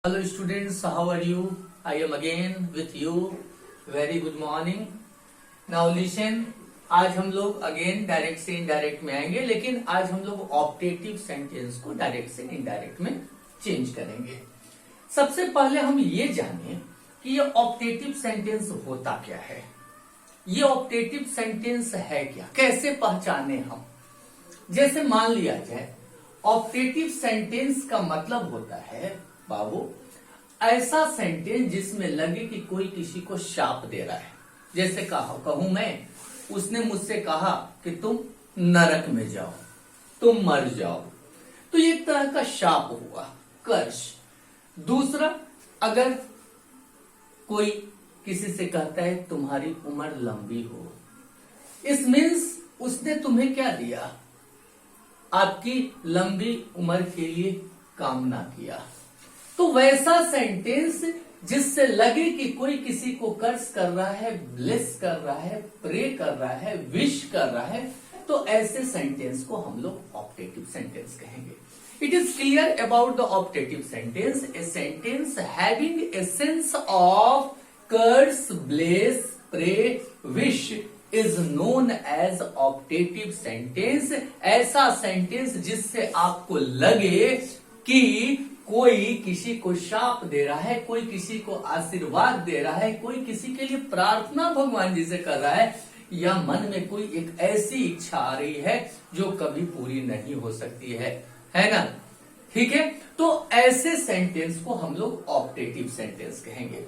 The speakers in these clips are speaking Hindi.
Hello students, how are you? I am again with you. Very good morning. Now listen, आज हम लोग अगेन डायरेक्ट से इनडायरेक्ट में आएंगे, लेकिन आज हम लोग ऑप्टेटिव सेंटेंस को डायरेक्ट से इनडायरेक्ट में चेंज करेंगे। सबसे पहले हम ये जानें कि ये ऑप्टेटिव सेंटेंस होता क्या है, ये ऑप्टेटिव सेंटेंस है क्या, कैसे पहचाने हम। जैसे मान लिया जाए ऑप्टेटिव सेंटेंस का मतलब होता है बाबू ऐसा सेंटेंस जिसमें लगे कि कोई किसी को शाप दे रहा है। जैसे कहूं मैं, उसने मुझसे कहा कि तुम नरक में जाओ, तुम मर जाओ, तो ये एक तरह का शाप हुआ, कर्ष। दूसरा, अगर कोई किसी से कहता है तुम्हारी उम्र लंबी हो, इस मीन्स उसने तुम्हें क्या दिया, आपकी लंबी उम्र के लिए कामना किया। तो वैसा सेंटेंस जिससे लगे कि कोई किसी को कर्ज कर रहा है, ब्लेस कर रहा है, प्रे कर रहा है, विश कर रहा है, तो ऐसे सेंटेंस को हम लोग ऑप्टेटिव सेंटेंस कहेंगे। It is clear about the optative sentence, a sentence having a sense of curse, bless, pray, wish is known as optative sentence. ऐसा सेंटेंस जिससे आपको लगे कि कोई किसी को शाप दे रहा है, कोई किसी को आशीर्वाद दे रहा है, कोई किसी के लिए प्रार्थना भगवान जी से कर रहा है, या मन में कोई एक ऐसी इच्छा आ रही है जो कभी पूरी नहीं हो सकती है ना। ठीक है, तो ऐसे सेंटेंस को हम लोग ऑप्टेटिव सेंटेंस कहेंगे।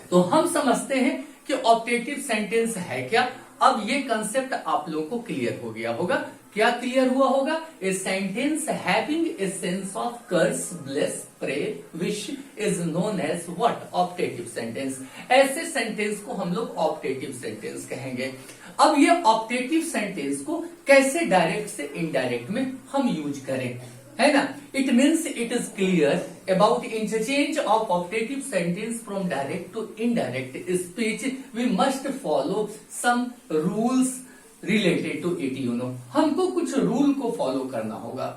तो हम समझते हैं कि ऑप्टेटिव सेंटेंस है क्या। अब ये कंसेप्ट आप लोगों को क्लियर हो गया होगा। क्या क्लियर हुआ होगा? A sentence having a sense of curse, bless, pray, wish is known as what? Optative sentence. ऐसे सेंटेंस को हम लोग ऑप्टेटिव सेंटेंस कहेंगे। अब ये ऑप्टेटिव सेंटेंस को कैसे डायरेक्ट से इनडायरेक्ट में हम यूज करें, है ना। It means it is clear about interchange of optative sentence from direct to indirect speech we must follow some rules related to it. You know, हमको कुछ रूल को फॉलो करना होगा।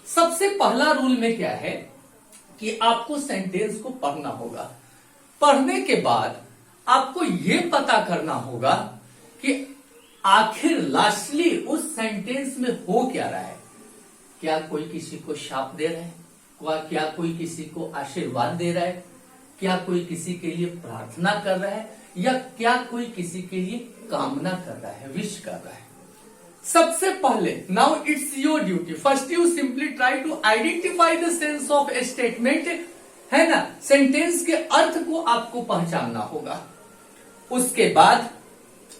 सबसे पहला रूल में क्या है कि आपको सेंटेंस को पढ़ना होगा। पढ़ने के बाद आपको यह पता करना होगा कि आखिर लास्टली उस सेंटेंस में हो क्या रहा है। क्या कोई किसी को शाप दे रहा है, क्या कोई किसी को आशीर्वाद दे रहा है, क्या कोई किसी के लिए प्रार्थना कर रहा है, या क्या कोई किसी के लिए कामना कर रहा है, विश कर रहा है। सबसे पहले now it's your duty, first you simply try to identify the sense of a statement, है ना। सेंटेंस के अर्थ को आपको पहचानना होगा। उसके बाद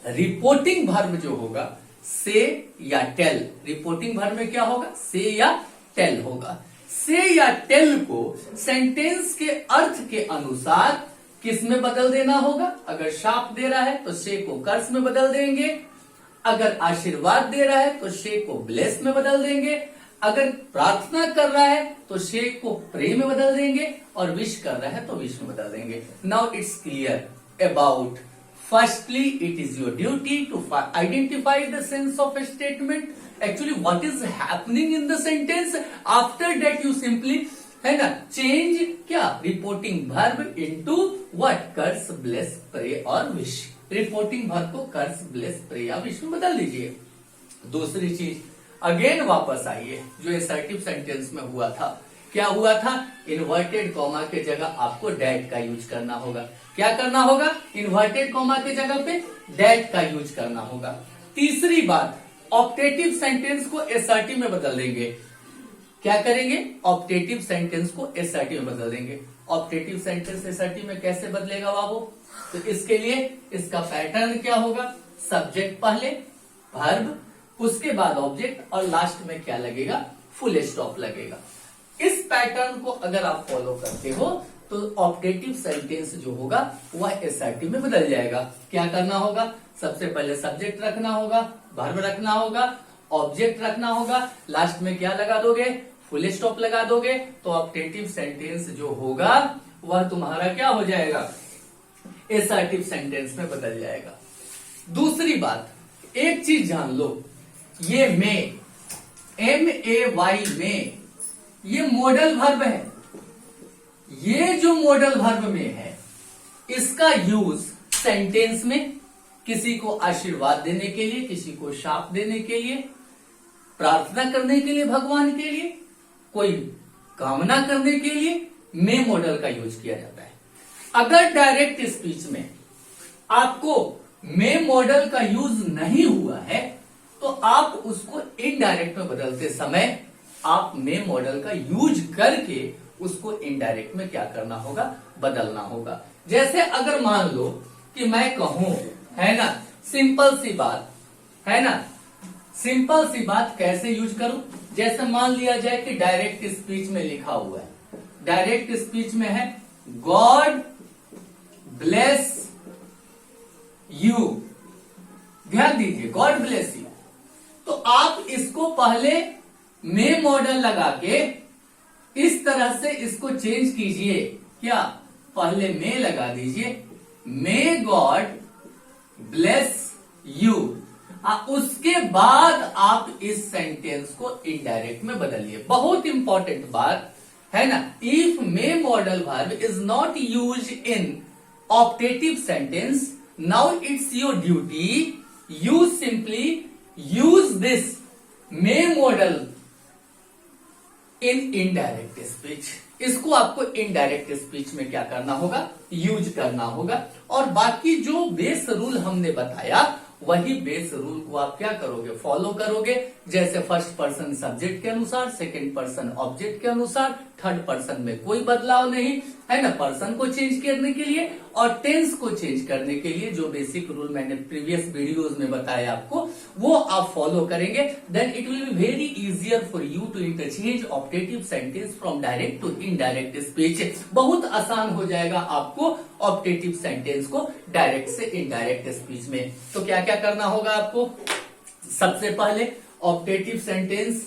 रिपोर्टिंग वर्ब जो होगा, से या टेल। रिपोर्टिंग वर्ब में क्या होगा? से या टेल होगा। से या टेल को सेंटेंस के अर्थ के अनुसार किस में बदल देना होगा? अगर शाप दे रहा है तो से को कर्स में बदल देंगे, अगर आशीर्वाद दे रहा है तो से को ब्लेस में बदल देंगे, अगर प्रार्थना कर रहा है तो से को प्रे में बदल देंगे, और विश कर रहा है तो विश में बदल देंगे। Now it's clear about, firstly it is your duty to identify the sense of a statement, actually what is happening in the sentence. After that you simply, है ना, चेंज क्या, reporting verb into what? Curse, bless, pray और विश। रिपोर्टिंग वर्ब को कर्स, ब्लेस, प्रे या विश में बदल दीजिए। दूसरी चीज, अगेन वापस आइए जो असर्टिव सेंटेंस में हुआ था। क्या हुआ था? इन्वर्टेड कॉमा के जगह आपको डैट का यूज करना होगा। क्या करना होगा? इन्वर्टेड कॉमा के जगह पे डैट का यूज करना होगा। तीसरी बात, ऑप्टेटिव सेंटेंस को असर्टिव में बदल देंगे। क्या करेंगे? ऑप्टेटिव सेंटेंस को असर्टिव में बदल देंगे। ऑप्टेटिव सेंटेंस असर्टिव में कैसे बदलेगा बाबू? तो इसके लिए इसका पैटर्न क्या होगा? सब्जेक्ट पहले, वर्ब, उसके बाद ऑब्जेक्ट, और लास्ट में क्या लगेगा? फुल स्टॉप लगेगा। इस पैटर्न को अगर आप फॉलो करते हो तो ऑप्टेटिव सेंटेंस जो होगा वह असर्टिव में बदल जाएगा। क्या करना होगा? सबसे पहले सब्जेक्ट रखना होगा, वर्ब रखना होगा, ऑब्जेक्ट रखना होगा, लास्ट में क्या लगा दोगे? फुल स्टॉप लगा दोगे, तो ऑप्टेटिव सेंटेंस जो होगा वह तुम्हारा क्या हो जाएगा? असर्टिव सेंटेंस में बदल जाएगा। दूसरी बात, एक चीज जान लो, ये में, MAY में, ये मॉडल वर्ब है। ये जो मॉडल वर्ब में है इसका यूज सेंटेंस में किसी को आशीर्वाद देने के लिए, किसी को शाप देने के लिए, प्रार्थना करने के लिए, भगवान के लिए, कोई कामना करने के लिए मे मॉडल का यूज किया जाता है। अगर डायरेक्ट स्पीच में आपको मे मॉडल का यूज नहीं हुआ है तो आप उसको इनडायरेक्ट में बदलते समय आप मे मॉडल का यूज करके उसको इनडायरेक्ट में क्या करना होगा, बदलना होगा। जैसे अगर मान लो कि मैं कहूं, है ना, सिंपल सी बात, है ना, सिंपल सी बात कैसे यूज करूं। जैसे मान लिया जाए कि डायरेक्ट स्पीच में लिखा हुआ है, डायरेक्ट स्पीच में है गॉड ब्लेस यू, ध्यान दीजिए, गॉड ब्लेस यू। तो आप इसको पहले मे मॉडल लगा के इस तरह से इसको चेंज कीजिए, क्या, पहले मे लगा दीजिए, मे गॉड ब्लेस यू, उसके बाद आप इस सेंटेंस को इनडायरेक्ट में बदलिए। बहुत इंपॉर्टेंट बात है ना, if may modal verb is not use in optative sentence, now it's your duty, you simply use this may model in indirect speech. इसको आपको इनडायरेक्ट स्पीच में क्या करना होगा, यूज करना होगा। और बाकी जो बेस रूल हमने बताया वही बेस रूल को आप क्या करोगे, फॉलो करोगे। जैसे फर्स्ट पर्सन सब्जेक्ट के अनुसार, सेकंड पर्सन ऑब्जेक्ट के अनुसार, थर्ड पर्सन में कोई बदलाव नहीं, है ना, पर्सन को चेंज करने के लिए और टेंस को चेंज करने के लिए जो बेसिक रूल मैंने प्रीवियस वीडियोस में बताया आपको, वो आप फॉलो करेंगे। Then it will be very easier for you to interchange optative sentence from direct to indirect speech. बहुत आसान हो जाएगा आपको ऑप्टेटिव सेंटेंस को डायरेक्ट से इनडायरेक्ट स्पीच में। तो क्या क्या करना होगा आपको, सबसे पहले ऑप्टेटिव सेंटेंस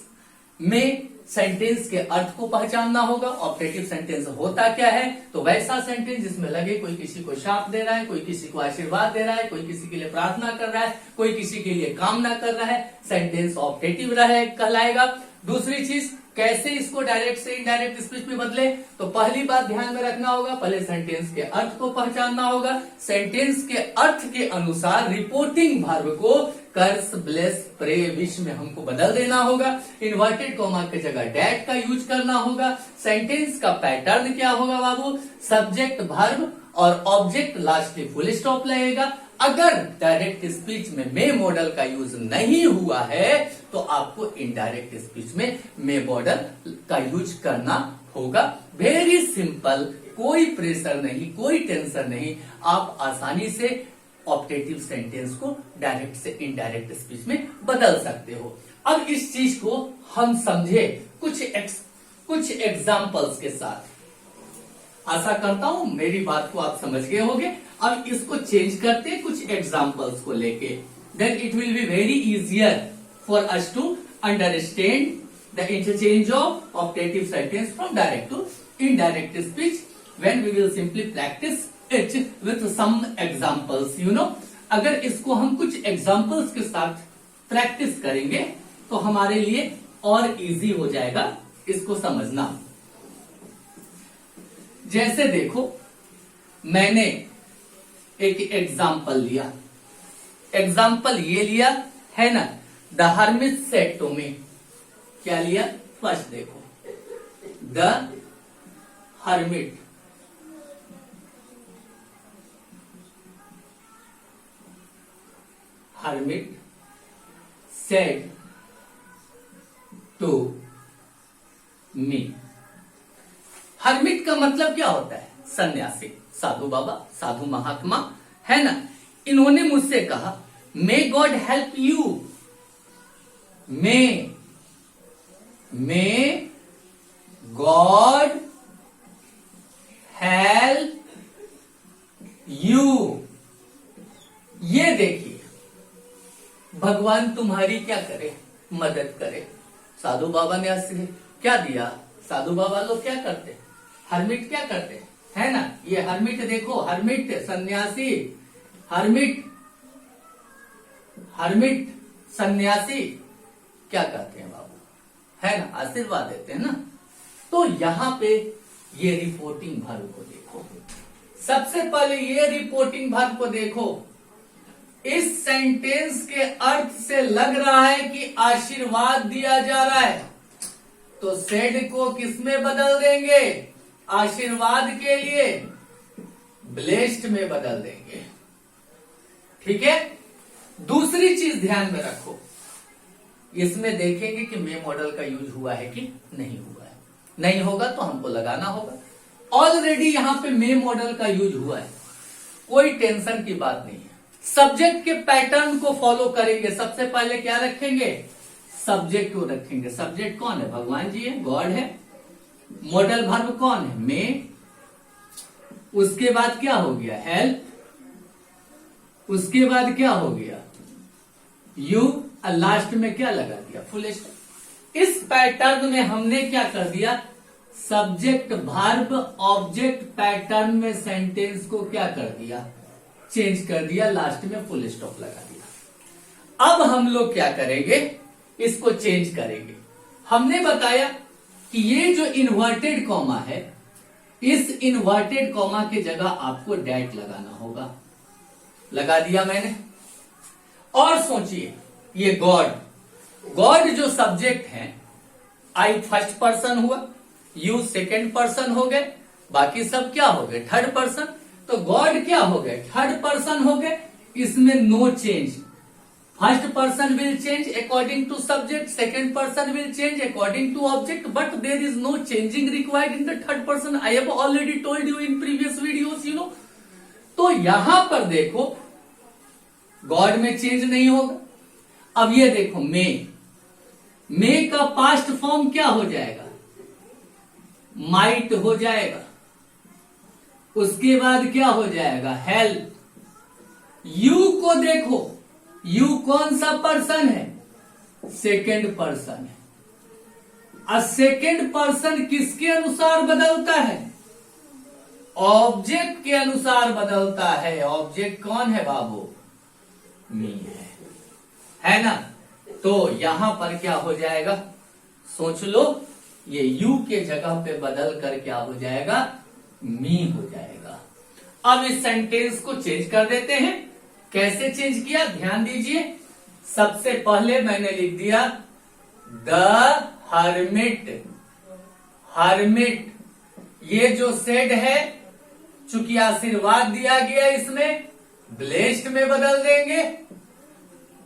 में सेंटेंस के अर्थ को पहचानना होगा। ऑप्टेटिव सेंटेंस होता क्या है, तो वैसा सेंटेंस जिसमें लगे कोई किसी को शाप दे रहा है, कोई किसी को आशीर्वाद दे रहा है, कोई किसी के लिए प्रार्थना कर रहा है, कोई किसी के लिए कामना कर रहा है, सेंटेंस ऑप्टेटिव रहे कहलाएगा। दूसरी चीज, कैसे इसको डायरेक्ट से इनडायरेक्ट स्पीच में बदले, तो पहली बात ध्यान में रखना होगा, पहले सेंटेंस के अर्थ को पहचानना होगा। सेंटेंस के अर्थ के अनुसार रिपोर्टिंग वर्ब को कर्स, ब्लेस, प्रे, विश में हमको बदल देना होगा। इन्वर्टेड कॉमा की जगह डैट का यूज करना होगा। सेंटेंस का पैटर्न क्या होगा बाबू, सब्जेक्ट वर्ब और ऑब्जेक्ट लास्ट में फुल स्टॉप लगेगा। अगर डायरेक्ट स्पीच में मे मॉडल का यूज नहीं हुआ है तो आपको इनडायरेक्ट स्पीच में मे मॉडल का यूज करना होगा। वेरी सिंपल, कोई प्रेशर नहीं, कोई टेंशन नहीं, आप आसानी से ऑप्टेटिव सेंटेंस को डायरेक्ट से इनडायरेक्ट स्पीच में बदल सकते हो। अब इस चीज को हम समझे कुछ एग्जाम्पल्स के साथ। आशा करता हूं मेरी बात को आप समझ गए होंगे। अब इसको चेंज करते कुछ एग्जाम्पल्स को लेके, then it will be very easier for us to understand the interchange of optative sentence from direct to indirect speech when we will simply practise it with some examples. You know, अगर इसको हम कुछ एग्जाम्पल्स के साथ प्रैक्टिस करेंगे तो हमारे लिए और इजी हो जाएगा इसको समझना। जैसे देखो, मैंने एक एग्जाम्पल लिया, एग्जाम्पल ये लिया है ना, the hermit said to me. क्या लिया, फर्स्ट देखो, the hermit said to me. Hermit का मतलब क्या होता है, सन्यासी, साधु बाबा, साधु महात्मा, है ना। इन्होंने मुझसे कहा may God help you, may God help you. ये देखिए, भगवान तुम्हारी क्या करे, मदद करे। साधु बाबा ने क्या दिया, साधु बाबा लोग क्या करते, हर्मिट क्या करते, है ना। ये हर्मिट देखो, हर्मिट सन्यासी, हर्मिट सन्यासी क्या कहते हैं बाबू, है ना, आशीर्वाद देते हैं ना। तो यहां पे ये रिपोर्टिंग वर्ब को देखो। सबसे पहले ये रिपोर्टिंग वर्ब को देखो। इस सेंटेंस के अर्थ से लग रहा है कि आशीर्वाद दिया जा रहा है, तो सेड को किसमें बदल देंगे? आशीर्वाद के लिए ब्लेस्ड में बदल देंगे। ठीक है। दूसरी चीज ध्यान में रखो, इसमें देखेंगे कि मे मॉडल का यूज हुआ है कि नहीं हुआ है। नहीं होगा तो हमको लगाना होगा। ऑलरेडी यहां पे मे मॉडल का यूज हुआ है, कोई टेंशन की बात नहीं है। सब्जेक्ट के पैटर्न को फॉलो करेंगे। सबसे पहले क्या रखेंगे? सब्जेक्ट को रखेंगे। सब्जेक्ट कौन है? भगवान जी है, गॉड है। मॉडल वर्ब कौन है? मे। उसके बाद क्या हो गया? हेल्प। उसके बाद क्या हो गया? यू। और लास्ट में क्या लगा दिया? Full stop. इस पैटर्न में हमने क्या कर दिया? सब्जेक्ट वर्ब ऑब्जेक्ट पैटर्न में सेंटेंस को क्या कर दिया? चेंज कर दिया। लास्ट में फुल स्टॉप लगा दिया। अब हम लोग क्या करेंगे? इसको चेंज करेंगे। हमने बताया कि ये जो इन्वर्टेड कॉमा है, इस इन्वर्टेड कॉमा की जगह आपको डैट लगाना होगा। लगा दिया मैंने। और सोचिए, ये गॉड जो सब्जेक्ट है, आई फर्स्ट पर्सन हुआ, यू सेकेंड पर्सन हो गए, बाकी सब क्या हो गए? Third person. तो गॉड क्या हो गए? थर्ड पर्सन हो गए। इसमें no change. First person will change according to subject, second person will change according to object, but there is no changing required in the third person. I have already told you in previous videos, you know. तो यहां पर देखो, गॉड में चेंज नहीं होगा। अब ये देखो, मे का पास्ट फॉर्म क्या हो जाएगा? माइट हो जाएगा। उसके बाद क्या हो जाएगा? हेल्प। यू को देखो, यू कौन सा पर्सन है? सेकेंड पर्सन है। और सेकेंड पर्सन किसके अनुसार बदलता है? ऑब्जेक्ट के अनुसार बदलता है। ऑब्जेक्ट कौन है बाबू? मी है ना। तो यहां पर क्या हो जाएगा? सोच लो, ये यू के जगह पे बदल कर क्या हो जाएगा? मी हो जाएगा। अब इस सेंटेंस को चेंज कर देते हैं। कैसे चेंज किया? ध्यान दीजिए। सबसे पहले मैंने लिख दिया द हर्मिट। हर्मिट, ये जो सेड है, चूंकि आशीर्वाद दिया गया, इसमें ब्लेस्ड में बदल देंगे।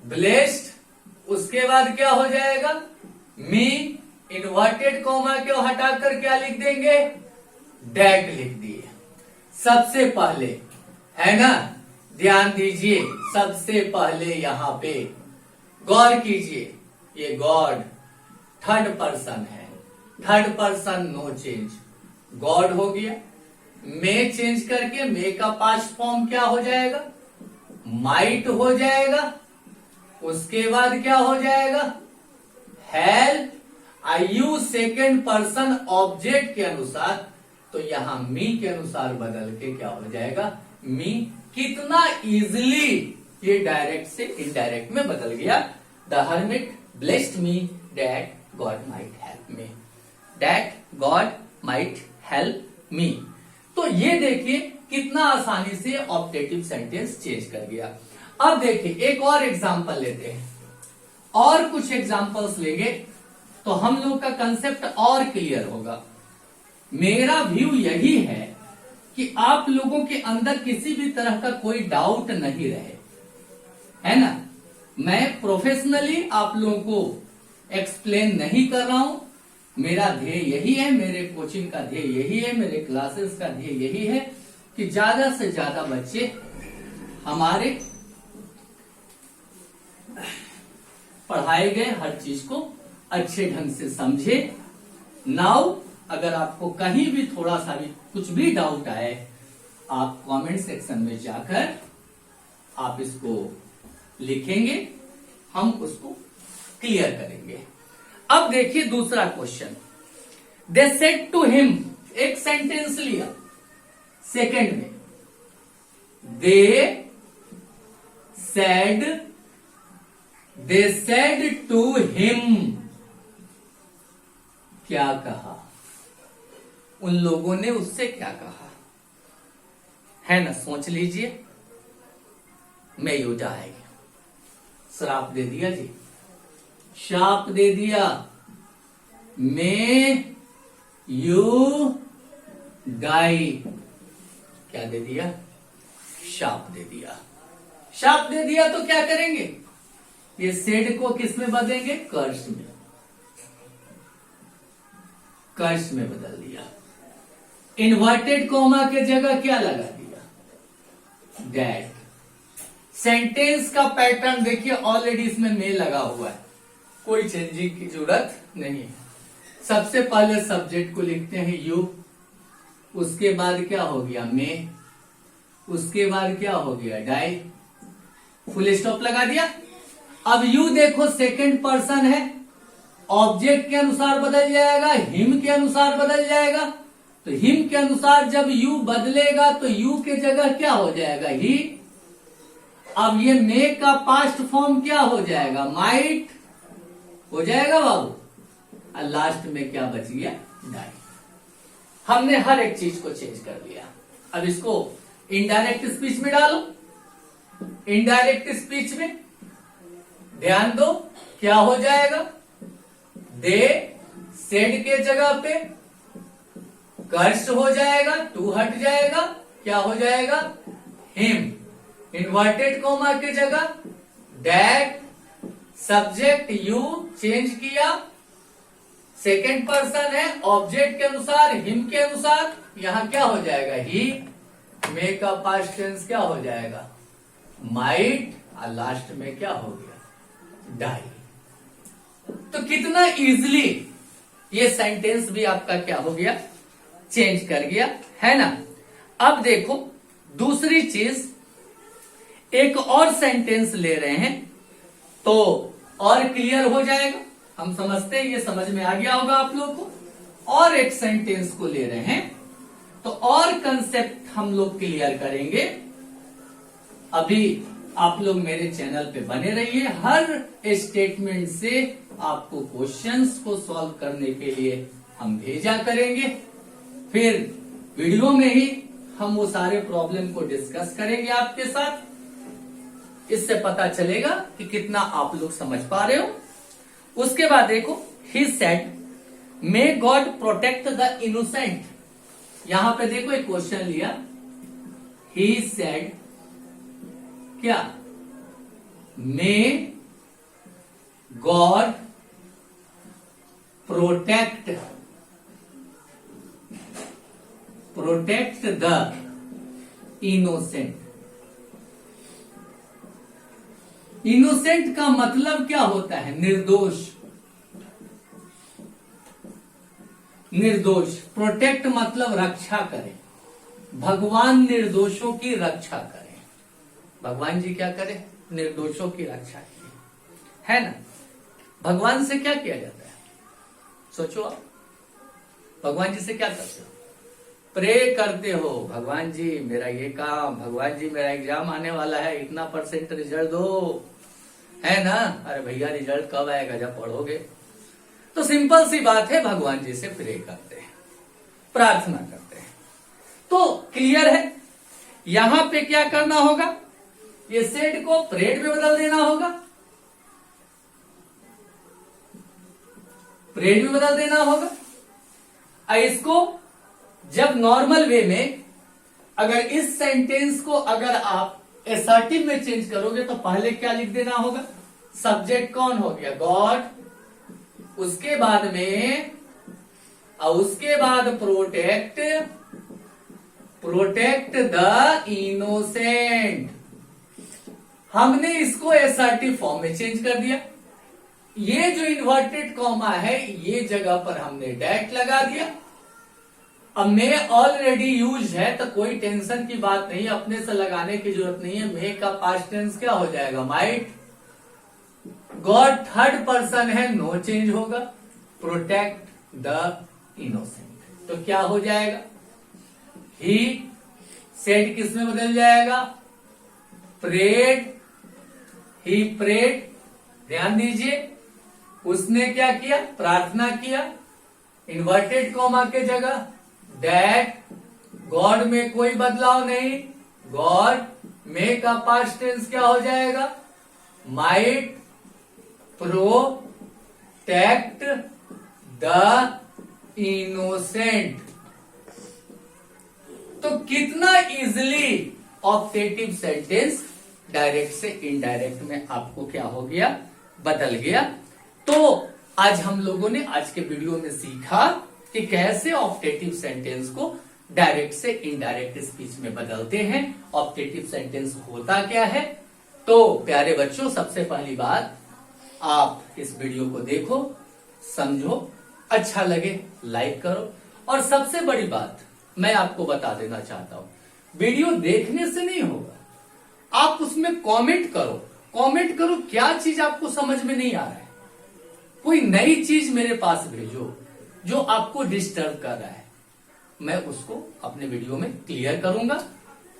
ब्लेस्ड। उसके बाद क्या हो जाएगा? मी। इन्वर्टेड कॉमा को हटाकर क्या लिख देंगे? डैट लिख दिए। सबसे पहले, है ना, ध्यान दीजिए, सबसे पहले यहां पे गौर कीजिए, ये गॉड थर्ड पर्सन है। Third person no change, God हो गया। मे चेंज करके मे का पास्ट फॉर्म क्या हो जाएगा? माइट हो जाएगा। उसके बाद क्या हो जाएगा? Help. You second person object के अनुसार, तो यहां मी के अनुसार बदल के क्या हो जाएगा? मी। कितना इजिली ये डायरेक्ट से इनडायरेक्ट में बदल गया। The hermit blessed me that God might help me. That God might help me. तो ये देखिए कितना आसानी से ऑब्जेक्टिव सेंटेंस चेंज कर गया। अब देखिए एक और एग्जांपल लेते हैं, और कुछ एग्जांपल्स लेंगे तो हम लोग का कंसेप्ट और क्लियर होगा। मेरा व्यू यही है कि आप लोगों के अंदर किसी भी तरह का कोई डाउट नहीं रहे, है ना। मैं प्रोफेशनली आप लोगों को एक्सप्लेन नहीं कर रहा हूं। मेरा ध्येय यही है, मेरे कोचिंग का ध्येय यही है, मेरे क्लासेस का ध्येय यही है कि ज्यादा से ज्यादा बच्चे हमारे पढ़ाए गए हर चीज को अच्छे ढंग से समझे। नाउ अगर आपको कहीं भी थोड़ा सा भी कुछ भी डाउट आए, आप कमेंट सेक्शन में जाकर आप इसको लिखेंगे, हम उसको क्लियर करेंगे। अब देखिए दूसरा question, they said to him, एक सेंटेंस लिया, सेकंड में दे सेड टू हिम, क्या कहा? उन लोगों ने उससे क्या कहा, है ना? सोच लीजिए। मैं यूजा है, श्राप दे दिया जी, शाप दे दिया। मे यू डाई, क्या दे दिया? शाप दे दिया। शाप दे दिया तो क्या करेंगे? ये सेड को किस में बदलेंगे? कर्स में। कर्स में बदल दिया। इन्वर्टेड कॉमा के जगह क्या लगा दिया? डैट। सेंटेंस का पैटर्न देखिए, ऑलरेडी इसमें मे लगा हुआ है, कोई चेंजिंग की जरूरत नहीं है। सबसे पहले सब्जेक्ट को लिखते हैं यू, उसके बाद क्या हो गया? मे, उसके बाद क्या हो गया? डाई, फुल स्टॉप लगा दिया। अब यू देखो सेकंड पर्सन है, ऑब्जेक्ट के अनुसार बदल जाएगा, हिम के अनुसार बदल जाएगा। तो हिम के अनुसार जब यू बदलेगा तो यू के जगह क्या हो जाएगा? ही। अब ये मे का पास्ट फॉर्म क्या हो जाएगा? माइट हो जाएगा बाबू। और लास्ट में क्या बच गया? डाई। हमने हर एक चीज को चेंज कर दिया। अब इसको इनडायरेक्ट स्पीच में डालो। इनडायरेक्ट स्पीच में ध्यान दो, क्या हो जाएगा? दे सेड के जगह पे कर्स हो जाएगा, टू हट जाएगा, क्या हो जाएगा? हिम। इन्वर्टेड कॉमा के जगह डैट, सब्जेक्ट यू चेंज किया, सेकेंड पर्सन है, ऑब्जेक्ट के अनुसार, हिम के अनुसार, यहां क्या हो जाएगा? ही। मे का पास्ट टेंस क्या हो जाएगा? माइट। और लास्ट में क्या हो गया? डाई। तो कितना इजीली ये सेंटेंस भी आपका क्या हो गया? चेंज कर गया, है ना? अब देखो दूसरी चीज, एक और सेंटेंस ले रहे हैं तो और क्लियर हो जाएगा। हम समझते हैं, ये समझ में आ गया होगा आप लोग को। और एक सेंटेंस को ले रहे हैं तो और कंसेप्ट हम लोग क्लियर करेंगे। अभी आप लोग मेरे चैनल पे बने रहिए, हर स्टेटमेंट से आपको क्वेश्चंस को सॉल्व करने के लिए हम भेजा करेंगे। फिर वीडियो में ही हम वो सारे प्रॉब्लम को डिस्कस करेंगे आपके साथ। इससे पता चलेगा कि कितना आप लोग समझ पा रहे हो। उसके बाद देखो, he said may God protect the innocent. यहां पे देखो एक क्वेश्चन लिया, ही सेड क्या? May God protect the innocent. Innocent का मतलब क्या होता है? निर्दोष। निर्दोष। प्रोटेक्ट मतलब रक्षा करें। भगवान निर्दोषों की रक्षा करें। भगवान जी क्या करें? निर्दोषों की रक्षा करें, है ना? भगवान से क्या किया जाता है? सोचो आप, भगवान जी से क्या करते हो? प्रे करते हो, भगवान जी मेरा ये काम, भगवान जी मेरा एग्जाम आने वाला है, इतना % रिजल्ट दो, है ना? अरे भैया रिजल्ट कब आएगा? जब पढ़ोगे। तो सिंपल सी बात है, भगवान जी से प्रे करते हैं, प्रार्थना करते हैं। तो क्लियर है, यहां पे क्या करना होगा? ये सेड को प्रेड में बदल देना होगा, प्रेड में बदल देना होगा। इसको जब नॉर्मल वे में, अगर इस सेंटेंस को अगर आप एसर्टिव में चेंज करोगे तो पहले क्या लिख देना होगा? सब्जेक्ट कौन हो गया? गॉड। उसके बाद में, और उसके बाद प्रोटेक्ट द इनोसेंट। हमने इसको एसर्टिव फॉर्म में चेंज कर दिया। ये जो इन्वर्टेड कॉमा है, ये जगह पर हमने डैट लगा दिया। अब मे ऑलरेडी यूज है तो कोई टेंशन की बात नहीं, अपने से लगाने की जरूरत नहीं है। मे का पास्ट टेंस क्या हो जाएगा? माइट। गॉड थर्ड पर्सन है, नो चेंज होगा। प्रोटेक्ट द इनोसेंट, तो क्या हो जाएगा? ही सेड किस में बदल जाएगा? प्रेड। He prayed. ध्यान दीजिए, उसने क्या किया? प्रार्थना किया। इन्वर्टेड कॉमा के जगह दैट, गॉड में कोई बदलाव नहीं, गॉड में का पास्ट टेंस क्या हो जाएगा, माइट प्रोटेक्ट द इनोसेंट। तो कितना इजिली ऑप्टेटिव सेंटेंस डायरेक्ट से इनडायरेक्ट में आपको क्या हो गया, बदल गया। तो आज हम लोगों ने आज के वीडियो में सीखा कि कैसे ऑप्टेटिव सेंटेंस को डायरेक्ट से इनडायरेक्ट स्पीच में बदलते हैं। ऑप्टेटिव सेंटेंस होता क्या है। तो प्यारे बच्चों, सबसे पहली बात, आप इस वीडियो को देखो, समझो, अच्छा लगे लाइक करो। और सबसे बड़ी बात मैं आपको बता देना चाहता हूं, वीडियो देखने से नहीं होगा, आप उसमें कमेंट करो। कमेंट करो क्या चीज आपको समझ में नहीं आ रहा है, कोई नई चीज मेरे पास भेजो जो आपको डिस्टर्ब कर रहा है, मैं उसको अपने वीडियो में क्लियर करूंगा।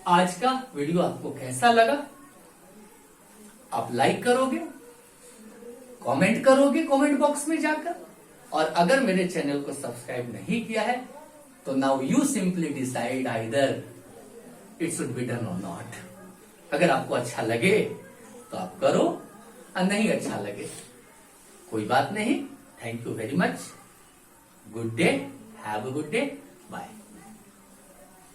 आज का वीडियो आपको कैसा लगा, आप लाइक करोगे, कमेंट करोगे कमेंट बॉक्स में जाकर, और अगर मेरे चैनल को सब्सक्राइब नहीं किया है तो now you simply decide either it should be done और नॉट। अगर आपको अच्छा लगे तो आप करो, और नहीं अच्छा लगे कोई बात नहीं। Thank you very much, good day, have a good day, bye.